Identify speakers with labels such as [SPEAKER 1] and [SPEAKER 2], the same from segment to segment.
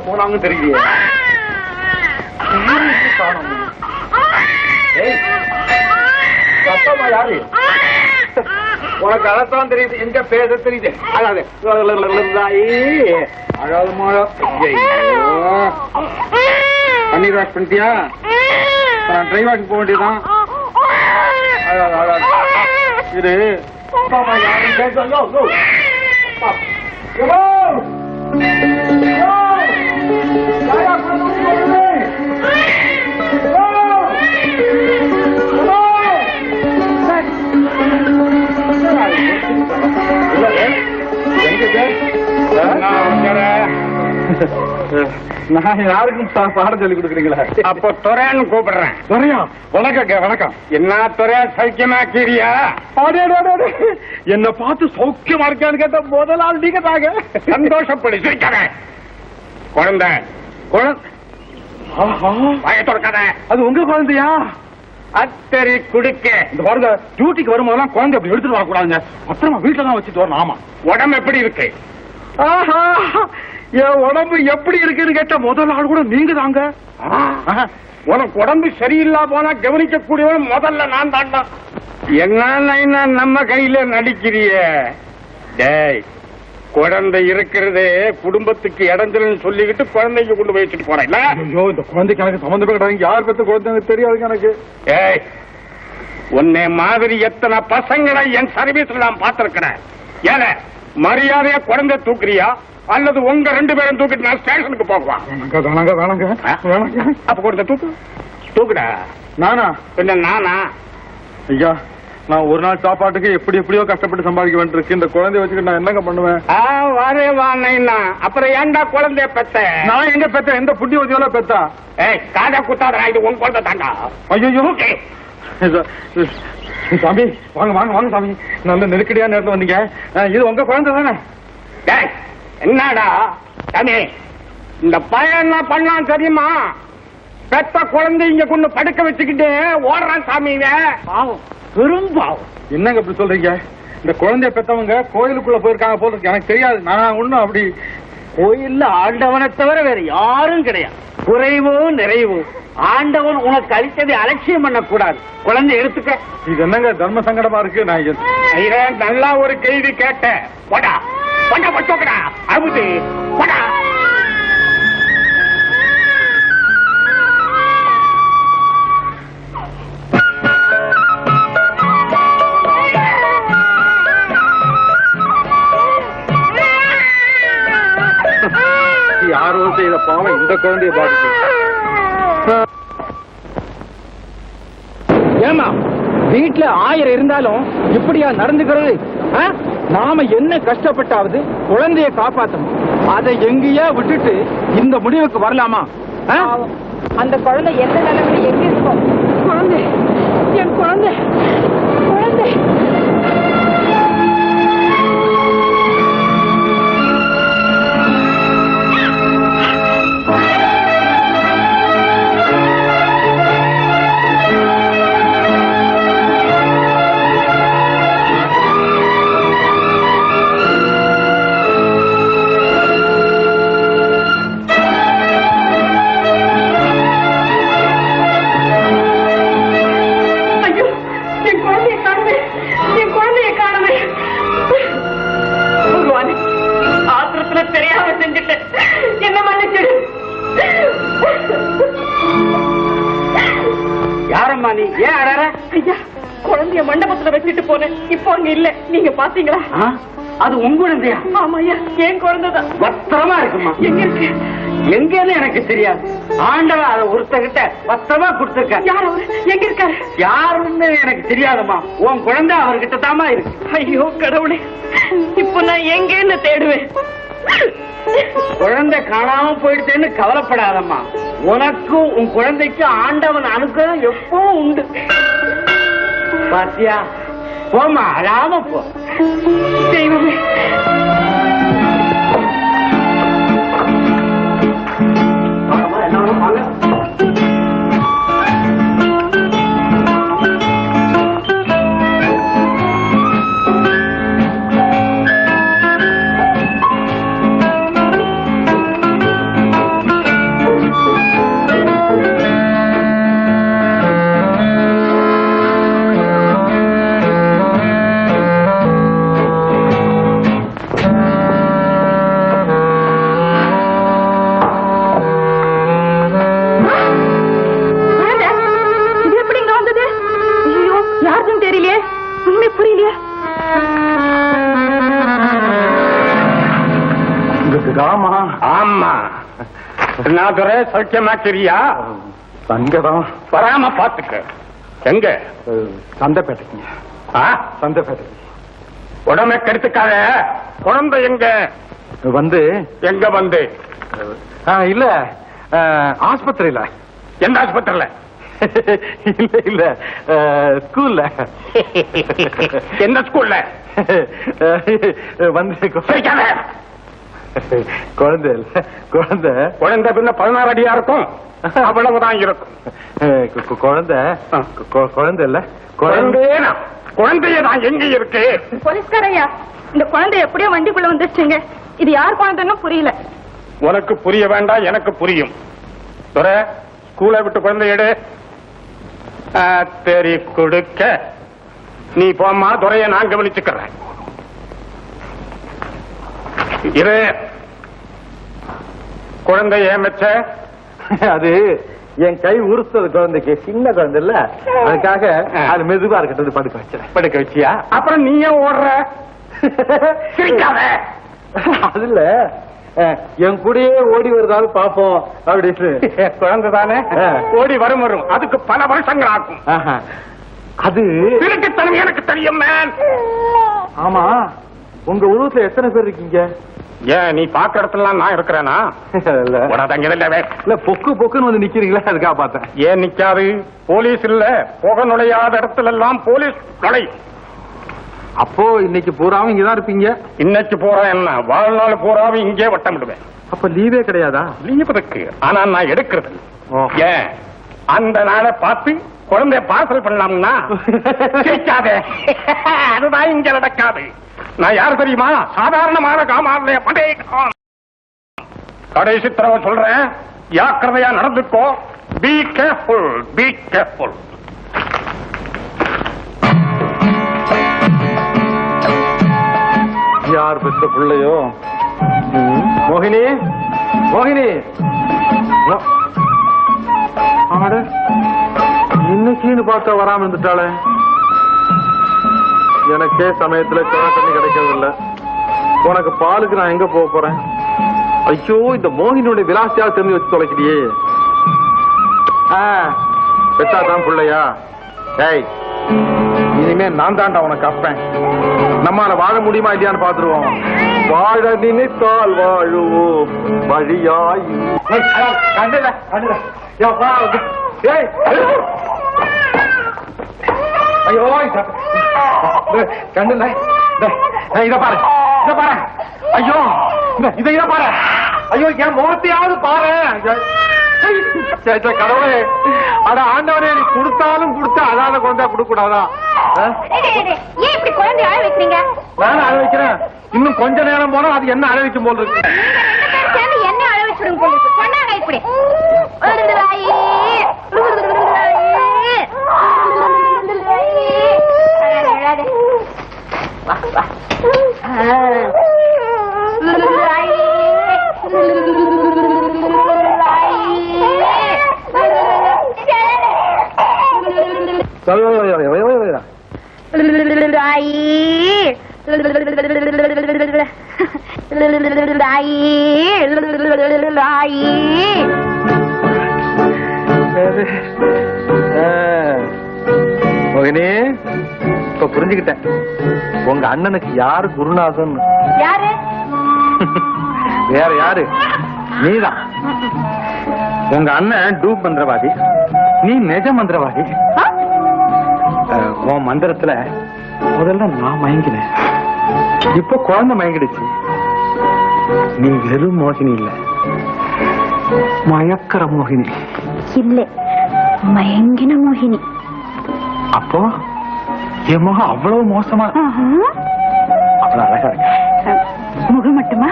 [SPEAKER 1] போனாங்கன்னு தெரியலையே. சத்தமா யாரு? உனக்கு அதைத்தான் தெரியுது, எங்க பேச தெரியுது. அதாவது அழாது மழை. பன்னீர் வாஷ் பண்ணிட்டியா? நான் ட்ரை வாஷ் போக வேண்டியதான். அழாது அழாது இரு. யாரும் பேச நான் யாருக்கும் பாடம் சொல்லி கொடுக்குறீங்களா? அப்போ துறையான்னு கூப்பிடுறேன். துறையா? வணக்கம் வணக்கம். என்ன துறையா, சௌக்கியமா கீரியா? என்ன பார்த்து சௌக்கியமா இருக்கான்னு கேட்ட முதல் ஆள் நீங்க தாங்க. சந்தோஷப்படி சிரிக்கிறேன். குழந்தை பயத்தொடக்காத. அது உங்க குழந்தையா? அத்தரி குடிக்க. இந்த பாருங்க, டியூட்டிக்கு வரும்போதெல்லாம் குழந்தை அப்படி எடுத்துட்டு வரக்கூடாதுங்க. அப்புறமா வீட்டுல தான் வச்சுட்டு வரணும். ஆமா. உடம்பு எப்படி இருக்கு? என் உடம்பு எப்படி இருக்குன்னு கேட்ட முதல் ஆள் கூட நீங்க தாங்க. உனக்கு உடம்பு சரியில்லா போனா கவனிக்க கூடியவன் முதல்ல நான் தாண்டா. என்ன நம்ம கையில நடிக்கிறிய? டேய், குழந்தை இருக்கிறது குடும்பத்துக்கு இடைஞ்சல்னு சொல்லிக்கிட்டு குழந்தைக்கு கொண்டு போய் வச்சுட்டு போறேன். ஐயோ, இந்த குழந்தைக்கு எனக்கு சம்பந்தமே கிடையாது. யார் பெற்ற குழந்தை தெரியாது எனக்கு. ஏய், உன்னை மாதிரி எத்தனை பசங்களை என் சர்வீஸ்ல நான் பார்த்திருக்கிறேன். ஏல மரியாதையா குழந்தை தூக்குறியா அல்லது உங்க 2 பேரும் தூக்கிட்டு நான் ஸ்டேஷனுக்கு போகுவான்? அப்ப குழந்தை தூக்குடா. நானா? என்ன நானா? ஐயா, நான் ஒரு நாள் சாப்பாட்டுக்கு எப்படியோ கஷ்டப்பட்டு சம்பாதிக்க வேண்டியிருக்கு. இந்த குழந்தைய வச்சுக்கிட்டு நான் என்னங்க பண்ணுவேன்? வரே வானா. அப்புறம் ஏன்டா குழந்தைய பெத்த? நான் எங்க பெத்த? எந்த புட்டி வச்சியோல பெத்தா? ஏய், காதை குத்தாத. இது உன் குழந்தை தாண்டா. ஐயோ சாமி, வாங்க வாங்க வாங்க சாமி. நல்ல நெருக்கடியா நேரத்துல வந்தீங்க. இது உங்க குழந்தை தானே? டேய், என்னடா சாமி, இந்த பையன் என்ன பண்ணான் தெரியுமா? பெத்த குழந்தை இங்க கொண்டு படுக்க வச்சுக்கிட்டு ஓடுறான் சாமி. பாவம், பெரும் பாவம். என்னங்க இப்படி சொல்றீங்க? இந்த குழந்தைய பெத்தவங்க கோயிலுக்குள்ள போயிருக்காங்க போல இருக்கு. எனக்கு தெரியாது. நான் ஒண்ணும் அப்படி கோயில்ல ஆண்டவனை தவிர வேற யாரும் கிடையாது. குறைவோ நிறைவோ ஆண்டவன் உனக்கு அளித்ததை அலட்சியம் பண்ணக்கூடாது. குழந்தை எடுத்துக்க. இது என்னங்க தர்ம சங்கடமா இருக்கு. நான் நல்லா ஒரு கேள்வி கேட்டேன். போடா போடா பச்சோக்கடா. அவுது போடா. யாரோ செய்த பாவம் இந்த குழந்தைய பாதிச்சு. ஏமா வீட்டுல 1000 இருந்தாலும் இப்படியா நடந்துக்கிறது? நாம என்ன கஷ்டப்பட்டாவது குழந்தைய காப்பாற்றணும். அதை எங்கேயா விட்டுட்டு இந்த முடிவுக்கு வரலாமா?
[SPEAKER 2] அந்த குழந்தை எந்த நிலைமை எங்க இருக்கும்? குழந்தை, என் குழந்தை, குழந்தை. தெரியாம செஞ்சுட்டேன், என்ன மன்னிச்சிடு. யாரம்மா நீ? ஏன் அழற? ஐயா, குழந்தைய மண்டபத்துல வச்சுட்டு போனேன். இப்போ அங்க இல்ல. நீங்க பாத்தீங்களா? அது உங்க குழந்தையா? ஆமா ஐயா, என் குழந்தைதான். பத்திரமா இருக்குமா? எங்க இருக்கு? எங்கன்னு எனக்கு தெரியாது. ஆண்டவன் அதை ஒருத்தகிட்ட பத்திரமா கொடுத்துருக்க. யார் அவரு? எங்க இருக்காரு? யாருன்னு எனக்கு தெரியாதுமா. உன் குழந்தை அவர்கிட்ட தாமா இருக்கு. ஐயோ கடவுளே, இப்போ நான் எங்கன்னு தேடுவேன்? குழந்தை காணாம போயிடுச்சேன்னு கவலைப்படாதம்மா. உனக்கும் உன் குழந்தைக்கு ஆண்டவன் அனுகிரகம் எப்பவும் உண்டு. பாத்தியா? போமா, அழாம போ. தெய்வமே,
[SPEAKER 1] ஆமா. நாதுரை சௌக்கியமாக்கிறியா?
[SPEAKER 3] சங்கடம்
[SPEAKER 1] வராம பாத்துக்க. எங்க?
[SPEAKER 3] சந்தைப்பேட்டைக்குங்க. சந்தைப்பேட்டை.
[SPEAKER 1] உடம்பை கெடுத்துக்காத. குழந்தை எங்க?
[SPEAKER 3] வந்து
[SPEAKER 1] எங்க வந்து?
[SPEAKER 3] இல்ல ஆஸ்பத்திரியில.
[SPEAKER 1] எந்த ஆஸ்பத்திரியில?
[SPEAKER 3] இல்ல இல்ல ஸ்கூல்ல.
[SPEAKER 1] எந்த ஸ்கூல்ல?
[SPEAKER 3] வந்து
[SPEAKER 1] சிரிக்காத.
[SPEAKER 3] குழந்தை இல்ல குழந்தை.
[SPEAKER 1] குழந்தை பின்ன 16 அடியா இருக்கும். அவ்வளவுதான் இருக்கும்.
[SPEAKER 3] குழந்தை குழந்தை இல்ல
[SPEAKER 1] குழந்தையா? குழந்தையதான் எங்க இருக்கு?
[SPEAKER 2] போலீஸ்காரையா, இந்த குழந்தை எப்படியோ வண்டிக்குள்ள வந்துருச்சுங்க. இது யார் குழந்தைன்னு புரியல.
[SPEAKER 1] உனக்கு புரிய வேண்டாம், எனக்கு புரியும். துரை, ஸ்கூலை விட்டு குழந்தை எடு. தெரி கொடுக்க நீ போம்மா. துறைய நான் கவனிச்சுக்கிறேன். இது குழந்தை ஏமச்ச.
[SPEAKER 3] அது என் கை உறுத்தது குழந்தைக்கு. சின்ன குழந்தை இல்ல, அதுக்காக அது மெதுவா இருக்கட்டும் படுக்க வச்சேன்.
[SPEAKER 1] படுக்க வச்சியா? அப்புறம் நீயே ஓடுற. சிரிக்காத.
[SPEAKER 3] அது இல்ல, என் கூடயே ஓடி வருதாலும் பாப்போம் அப்படின்னு.
[SPEAKER 1] குழந்தை தானே, ஓடி வரும் வரும். அதுக்கு பல வருஷங்கள் ஆகும்.
[SPEAKER 3] அது
[SPEAKER 1] திருட்டுத்தனம் எனக்கு தெரியும்.
[SPEAKER 3] ஆமா, உங்க உருவத்துல எத்தனை பேர் இருக்கீங்க?
[SPEAKER 1] ஏன் நீ பாக்குற இடத்துல நான் இருக்கிறேனா?
[SPEAKER 3] இல்ல பொக்கு பொக்குன்னு வந்து நிக்கிறீங்களா, அதுக்காக பார்த்தேன்.
[SPEAKER 1] ஏன் நிக்காது? போலீஸ் இல்ல, புக நுழையாத இடத்துல எல்லாம் போலீஸ் நுழையும்.
[SPEAKER 3] அப்போ இன்னைக்கு பூராவும் இங்கதான் இருப்பீங்க?
[SPEAKER 1] இன்னைக்கு போறேன் என்ன, வாழ்நாள் பூராவும் இங்கே வட்டமிடுவேன்.
[SPEAKER 3] அப்ப லீவே கிடையாதா?
[SPEAKER 1] லீவ் இருக்கு, ஆனா நான் எடுக்கிறது. ஏன் அந்த நாளை பார்த்து குழந்தைய பார்சல் பண்ணலாம்னா சிரிக்காதே. அதுதான் இங்க நடக்காது. நான் யார் தெரியுமா? சாதாரணமான காமாரிலே பண்டேகான். கடைசி தடவை சொல்றேன், ஜாக்கிரதையா நடந்துக்கோ. Be careful, be careful.
[SPEAKER 3] யார் பெற்ற பிள்ளையோ? மோகினி, மோகினி. இன்னைக்குன்னு பார்த்தா வராம இருந்துட்டாளே. எனக்கே சமயத்துல கிணறு தண்ணி கிடைக்கிறது இல்ல. உனக்கு பாலுக்கு நான் எங்க போக போறேன்? ஐயோ, இந்த மோகினியோட விலாசியாக தெரிஞ்சு வச்சு தொலைக்கிறியே. பெற்றாதான் பிள்ளையா? ஏய், இனிமே நான் தாண்டா உனக்கு அப்பேன். நம்மால வாழ முடியுமா இல்லையான்னு பாத்துருவோம். வாழ நினைத்தால் வாழுவோம் வழியாய். ஐயோ கண்டுல இத பாரு, இத பாரு. ஐயோ இத பாரு. ஐயோ என் முகத்தையாவது பாரு. கடவுளே, அட ஆண்டவரே, நீ கொடுத்தாலும் கொடுத்த அதான குழந்தை கொடுக்க கூடாதா?
[SPEAKER 2] ஏன் இப்படி குழந்தை அழ வைக்கிறீங்க?
[SPEAKER 3] நானும் அழ வைக்கிறேன். இன்னும் கொஞ்ச நேரம் போனா அது என்ன அழ வைக்கும் போல் இருக்கு.
[SPEAKER 2] என்ன அழ வச்சிருங்க போல இருக்கு. சொன்னாங்க இப்படி.
[SPEAKER 3] மோகினி, இப்ப புரிஞ்சுக்கிட்டேன். உங்க அண்ணனுக்கு யாரு குருநாதன்?
[SPEAKER 2] யாரு?
[SPEAKER 3] வேற யாரு? நீதான். உங்க அண்ணன் டூப் மந்திரவாதி, நீ நிஜ மந்திரவாதி. உன் மந்திரத்துல முதல்ல நான் மயங்கினேன், இப்ப குழந்தை மயங்கிடுச்சு. நீ வெறும் மோகினி இல்ல, மயக்கற மோகினி.
[SPEAKER 2] இல்ல, மயங்கின மோகினி.
[SPEAKER 3] அப்போ என் முகம் அவ்வளவு மோசமா, அவ்வளவு அழகா இருக்கு.
[SPEAKER 2] முகம் மட்டுமா,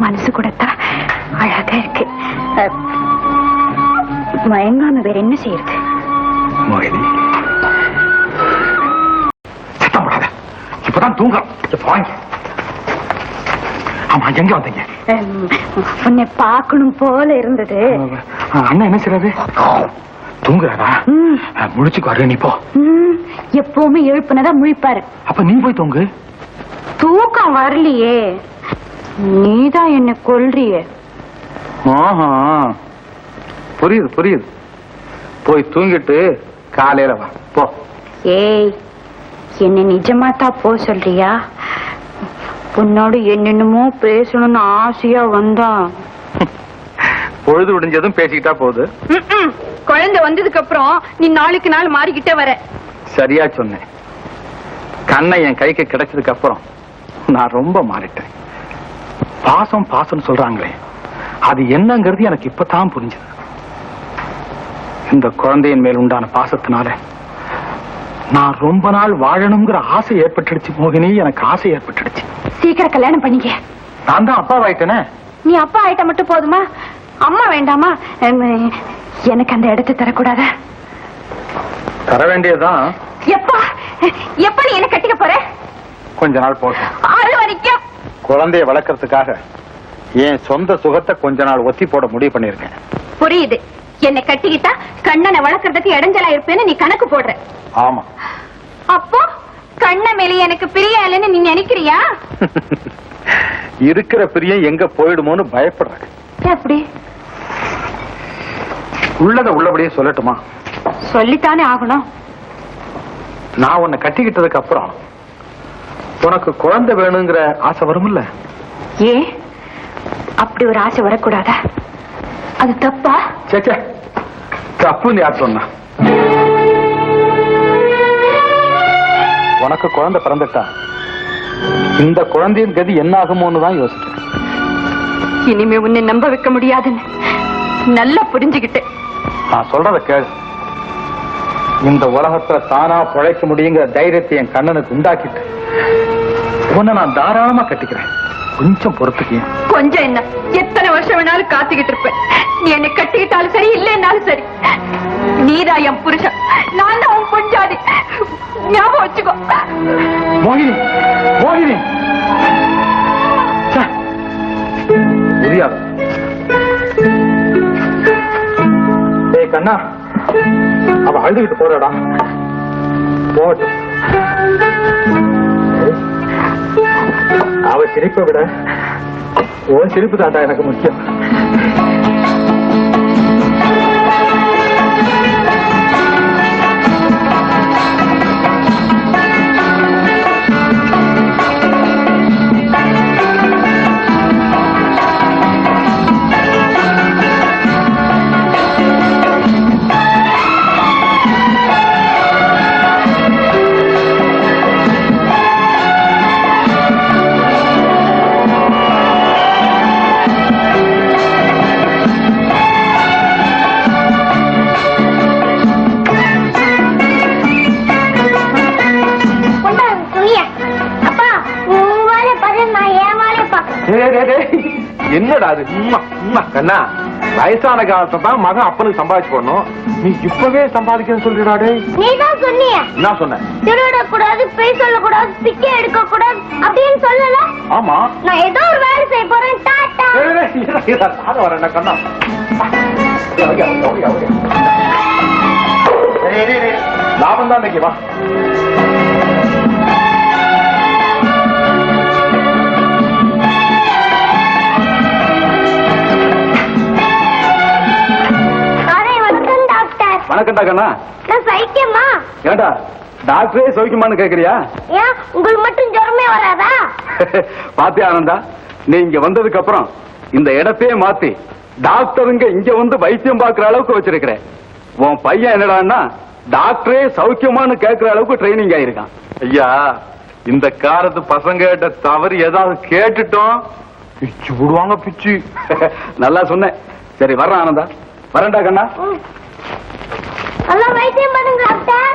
[SPEAKER 2] மனசு கூடத்தா அழகா இருக்கு. மயங்காம வேற என்ன செய்யறது?
[SPEAKER 3] மோகினி, சத்தம் போடாத. இப்பதான் தூங்குறோம். வாங்க. ஆமா, எங்க வந்தீங்க?
[SPEAKER 2] உன்னை பார்க்கணும் போல இருந்தது.
[SPEAKER 3] அண்ணன் என்ன செய்யறது? தூங்குறாரா? முழிச்சுக்கு வர. நீ போ.
[SPEAKER 2] எப்பவுமே எழுப்புனதா முழிப்பாரு.
[SPEAKER 3] அப்ப நீ போய் தூங்கு.
[SPEAKER 2] தூக்கம் வரலையே.
[SPEAKER 4] நீதான் என்ன கொல்றிய.
[SPEAKER 3] ஆஹா, புரியுது புரியுது. போய் தூங்கிட்டு காலையில வா போ.
[SPEAKER 4] ஏய், என்ன நிஜமா தான் போ சொல்றியா? உன்னோடு என்னென்னமோ பேசணும்னு ஆசையா வந்தா
[SPEAKER 3] பொழுது விடிஞ்சதும் பேசிக்கிட்டா போகுது.
[SPEAKER 4] குழந்தை வந்ததுக்கு அப்புறம் நீ நாளுக்கு நாள் மாறிக்கிட்டே வர.
[SPEAKER 3] சரியா சொன்னேன். கண்ணை என் கைக்கு கிடைச்சதுக்கு அப்புறம் நான் ரொம்ப மாறிட்டேன். பாசம் பாசம் சொல்றாங்களே, அது என்னங்கிறது எனக்கு இப்பதான் புரிஞ்சது. இந்த குழந்தையின் மேல் உண்டான பாசத்தினால நான் ரொம்ப நாள் வாழணுங்கிற ஆசை ஏற்பட்டுடுச்சு. மோகினி, எனக்கு ஆசை ஏற்பட்டுடுச்சு.
[SPEAKER 4] சீக்கிரம் கல்யாணம் பண்ணிக்க.
[SPEAKER 3] நான் தான் அப்பா ஆயிட்டேனே.
[SPEAKER 4] நீ அப்பா ஆயிட்ட மட்டும் போதுமா? அம்மா வேண்டாமா? எனக்கு அந்த இடத்தை தரக்கூடாதா?
[SPEAKER 3] தர வேண்டியதுதான்.
[SPEAKER 4] எப்பா எப்ப நீ என்ன கட்டிக்க போற?
[SPEAKER 3] கொஞ்ச நாள் போட்டோம்.
[SPEAKER 4] அது வரைக்கும்
[SPEAKER 3] குழந்தைய வளர்க்கறதுக்காக என் சொந்த சுகத்தை கொஞ்ச நாள் ஒத்தி போட முடிவு பண்ணிருக்கேன்.
[SPEAKER 4] புரியுது. என்னை கட்டிக்கிட்டா கண்ணனை வளர்க்கறதுக்கு இடைஞ்சலா இருப்பேன்னு நீ கணக்கு போடுற.
[SPEAKER 3] ஆமா.
[SPEAKER 4] அப்போ கண்ண மேல எனக்கு பிரியம் இல்லைன்னு நீ நினைக்கிறியா?
[SPEAKER 3] இருக்கிற பிரியம் எங்க போயிடுமோன்னு பயப்படுறேன்.
[SPEAKER 4] எப்படி?
[SPEAKER 3] உள்ளத உள்ளபடியே சொல்லட்டுமா?
[SPEAKER 4] சொல்லித்தானே ஆகணும்.
[SPEAKER 3] நான் உன்னை கட்டிக்கிட்டதுக்கு அப்புறம் உனக்கு குழந்தை வேணுங்கிற ஆசை வரும்ல?
[SPEAKER 4] ஏ, அப்படி ஒரு ஆசை வரக்கூடாதா? அது தப்பா?
[SPEAKER 3] சேச்சே, தப்புன்னு யார் சொன்னா? உனக்கு குழந்தை பிறந்துட்டா இந்த குழந்தையின் கதி என்ன ஆகுமோன்னு தான் யோசிக்கிறேன்.
[SPEAKER 4] இனிமே உன்னை நம்ப வைக்க முடியாதுன்னு நல்லா புரிஞ்சுக்கிட்டேன்.
[SPEAKER 3] நான் சொல்றத கேளு. இந்த உலகத்துல தானா பிழைக்க முடியுங்கிற தைரியத்தை என் கண்ணனுக்கு உண்டாக்கிட்டு உன்னை நான் தாராளமா கட்டிக்கிறேன். கொஞ்சம் பொறுத்துக்கிய.
[SPEAKER 4] கொஞ்சம் என்ன, எத்தனை வருஷம் வேணாலும் காத்துக்கிட்டு இருப்பேன். நீ என்னை கட்டிக்கிட்டாலும் சரி, இல்லைன்னாலும் சரி. நீதான் என் புருஷன், நான் தான் உன் பொஞ்சாதி. ஞாபகம் வச்சுக்கோ.
[SPEAKER 3] மோகினி, மோகினி, முடியாது. ஏய் கண்ணா, அவ அழுதுகிட்டு போறடா. போகட்டும். அவ சிரிப்பை விட உன் சிரிப்பு தாண்டா எனக்கு முக்கியம். என்னடா அது? கண்ணா, வயசான காலத்தை தான் மகன் அப்பனுக்கு சம்பாதிச்சு போடணும். நீ இப்பவே சம்பாதிக்கன்னு சொல்றாடே.
[SPEAKER 5] நீதான் சொன்னிய.
[SPEAKER 3] என்ன சொன்ன?
[SPEAKER 5] திருடக்கூடாது, பேய் சொல்லக்கூடாது, பிச்சை எடுக்க கூடாது அப்படின்னு சொல்லல?
[SPEAKER 3] ஆமா.
[SPEAKER 5] நான் ஏதோ ஒரு வேலை செய்ய போறேன். டாட்டா.
[SPEAKER 3] வரேன் கண்ணா. லாபம் தான் இன்னைக்கு. வா. வணக்கம்டா கண்ணா.
[SPEAKER 5] நான் சைக்கியமா?
[SPEAKER 3] ஏண்டா டாக்டரே சௌக்கியமானு கேக்குறியா?
[SPEAKER 5] ஏன் உங்களுக்கு மட்டும் ஜுரமே வராதா?
[SPEAKER 3] பாத்தியா ஆனந்தா, நீ இங்க வந்ததுக்கு அப்புறம் இந்த இடத்தையே மாத்தி டாக்டருங்க இங்க வந்து வைத்தியம் பாக்குற அளவுக்கு வச்சிருக்கிறேன். உன் பையன் என்னடான்னா டாக்டரே சௌக்கியமானு கேக்குற அளவுக்கு ட்ரைனிங் ஆயிருக்கான். ஐயா, இந்த காலத்து பசங்க தவறு ஏதாவது கேட்டுட்டோம் பிச்சு விடுவாங்க பிச்சு. நல்லா சொன்னேன். சரி வர்றேன் ஆனந்தா. வரேன்டா கண்ணா.
[SPEAKER 5] நல்லா வைத்தியம் பண்ணுங்க டாக்டர்.